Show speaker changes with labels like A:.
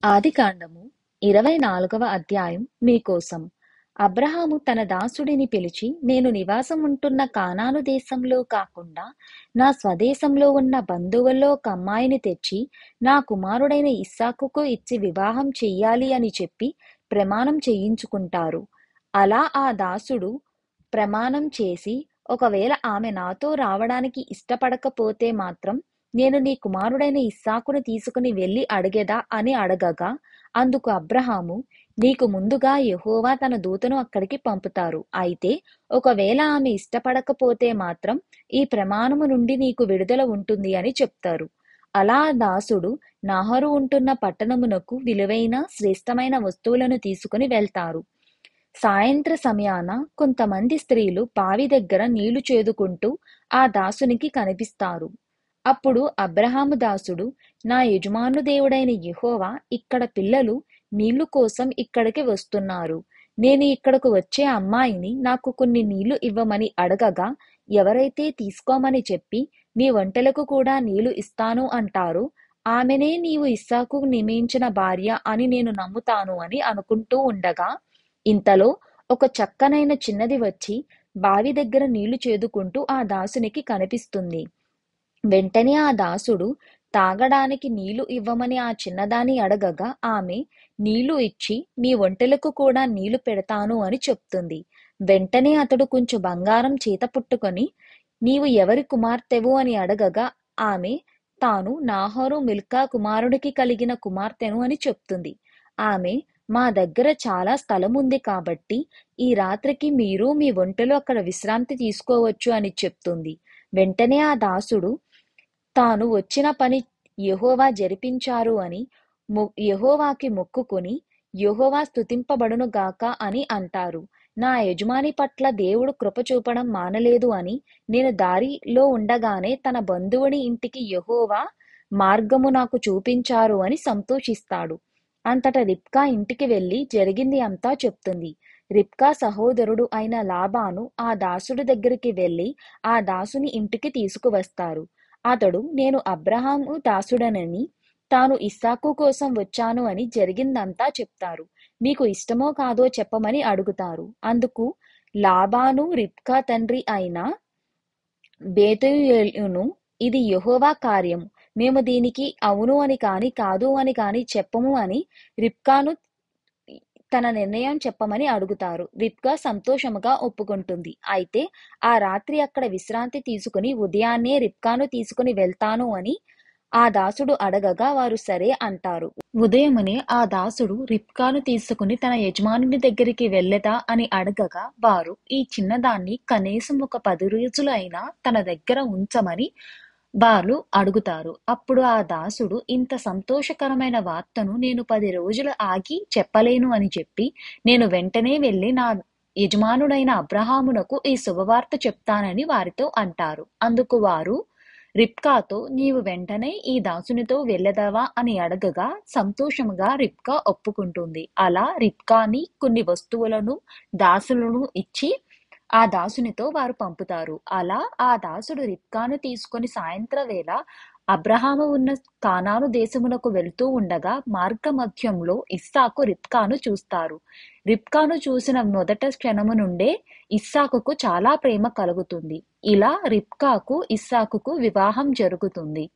A: ఆదికాండము 24వ అధ్యాయం మీకోసం. అబ్రహాము తన దాసుడిని పిలిచి, నేను నివాసముంటున్న కానాను దేశంలో కాకుండా నా స్వదేశంలో ఉన్న బంధువుల్లో ఒక అమ్మాయిని తెచ్చి నా కుమారుడైన ఇస్సాకుకు ఇచ్చి వివాహం చెయ్యాలి అని చెప్పి ప్రమాణం చేయించుకుంటారు. అలా ఆ దాసుడు ప్రమాణం చేసి, ఒకవేళ ఆమె నాతో రావడానికి ఇష్టపడకపోతే మాత్రం నేను నీ కుమారుడైన ఇస్సాకును తీసుకుని వెళ్ళి అడిగెదా అని అడగగా, అందుకు అబ్రహాము, నీకు ముందుగా యెహోవా తన దూతను అక్కడికి పంపుతారు. అయితే ఒకవేళ ఆమె ఇష్టపడకపోతే మాత్రం ఈ ప్రమాణము నుండి నీకు విడుదల ఉంటుంది అని చెప్తారు. అలా ఆ దాసుడు నాహోరు ఉంటున్న పట్టణమునకు విలువైన శ్రేష్టమైన వస్తువులను తీసుకుని వెళ్తారు. సాయంత్ర సమయాన కొంతమంది స్త్రీలు బావి దగ్గర నీళ్లు చేదుకుంటూ ఆ దాసునికి కనిపిస్తారు. అప్పుడు అబ్రహాము దాసుడు, నా యజమాను దేవుడైన యెహోవా, ఇక్కడ పిల్లలు నీళ్లు కోసం ఇక్కడికి వస్తున్నారు. నేను ఇక్కడకు వచ్చే అమ్మాయిని నాకు కొన్ని నీళ్లు ఇవ్వమని అడగగా, ఎవరైతే తీసుకోమని చెప్పి మీ ఒంటెలకు కూడా నీళ్లు ఇస్తాను అంటారో ఆమెనే నీవు ఇస్సాకుకు నియమించిన భార్య అని నేను నమ్ముతాను అని అనుకుంటూ ఉండగా, ఇంతలో ఒక చక్కనైన చిన్నది వచ్చి బావి దగ్గర నీళ్లు చేదుకుంటూ ఆ దాసునికి కనిపిస్తుంది. వెంటనే ఆ దాసుడు తాగడానికి నీళ్లు ఇవ్వమని ఆ చిన్నదాని అడగగా, ఆమె నీళ్లు ఇచ్చి మీ ఒంటెలకు కూడా నీళ్లు పెడతాను అని చెప్తుంది. వెంటనే అతడు కొంచెం బంగారం చేత పుట్టుకొని, నీవు ఎవరి కుమార్తెవు అని అడగగా, ఆమె తాను నాహోరు మిల్కా కుమారుడికి కలిగిన కుమార్తెను అని చెప్తుంది. ఆమె, మా దగ్గర చాలా స్థలం ఉంది కాబట్టి ఈ రాత్రికి మీరు మీ ఒంటెలు అక్కడ విశ్రాంతి తీసుకోవచ్చు అని చెప్తుంది. వెంటనే ఆ దాసుడు తాను వచ్చిన పని యెహోవా జరిపించారు అని యెహోవాకి మొక్కుకొని, యెహోవా స్తుతింపబడును గాక అని అంటారు. నా యజమాని పట్ల దేవుడు కృప చూపడం మానలేదు అని నేను దారిలో ఉండగానే తన బంధువుని ఇంటికి యెహోవా మార్గము నాకు చూపించారు అని సంతోషిస్తాడు. అంతటా రిబ్కా ఇంటికి వెళ్ళి జరిగింది అంతా చెప్తుంది. రిబ్కా సహోదరుడు అయిన లాబాను ఆ దాసుడి దగ్గరికి వెళ్ళి ఆ దాసుని ఇంటికి తీసుకువస్తారు. అతడు, నేను అబ్రహాము దాసుడనని, తాను ఇస్సాకు కోసం వచ్చాను అని జరిగిందంతా చెప్తారు. మీకు ఇష్టమో కాదో చెప్పమని అడుగుతారు. అందుకు లాబాను రిబ్కా తండ్రి అయిన బెతూయేలును, ఇది యెహోవా కార్యము, మేము దీనికి అవును అని కాని కాదు అని కాని చెప్పము అని రిబ్కాను తన నిర్ణయం చెప్పమని అడుగుతారు. రిబ్కా సంతోషముగా ఒప్పుకుంటుంది. అయితే ఆ రాత్రి అక్కడ విశ్రాంతి తీసుకుని ఉదయాన్నే రిబ్కాను తీసుకుని వెళ్తాను అని ఆ దాసుడు అడగగా వారు సరే అంటారు. ఉదయమునే ఆ దాసుడు రిబ్కాను తీసుకుని తన యజమానుని దగ్గరికి వెళ్ళెదా అని అడగగా, వారు ఈ చిన్నదాన్ని కనీసం ఒక 10 రోజులు అయినా తన దగ్గర ఉంచమని వాళ్ళు అడుగుతారు. అప్పుడు ఆ దాసుడు, ఇంత సంతోషకరమైన వార్తను నేను 10 రోజులు ఆగి చెప్పలేను అని చెప్పి, నేను వెంటనే వెళ్ళి నా యజమానుడైన అబ్రహామునకు ఈ శుభవార్త చెప్తానని వారితో అంటారు. అందుకు వారు రిబ్కాతో, నీవు వెంటనే ఈ దాసునితో వెళ్ళెదవా అని అడగగా, సంతోషముగా రిబ్కా ఒప్పుకుంటుంది. అలా రిబ్కాని కొన్ని వస్తువులను దాసులను ఇచ్చి ఆ దాసునితో వారు పంపుతారు. అలా ఆ దాసుడు రిబ్కాను తీసుకొని సాయంత్ర వేళ అబ్రహాము ఉన్న కానాను దేశమునకు వెళుతూ ఉండగా మార్గమధ్యంలో ఇస్సాకు రిబ్కాను చూస్తారు. రిబ్కాను చూసిన మొదట క్షణము నుండే ఇస్సాకుకు చాలా ప్రేమ కలుగుతుంది. ఇలా రిబ్కాకు ఇస్సాకుకు వివాహం జరుగుతుంది.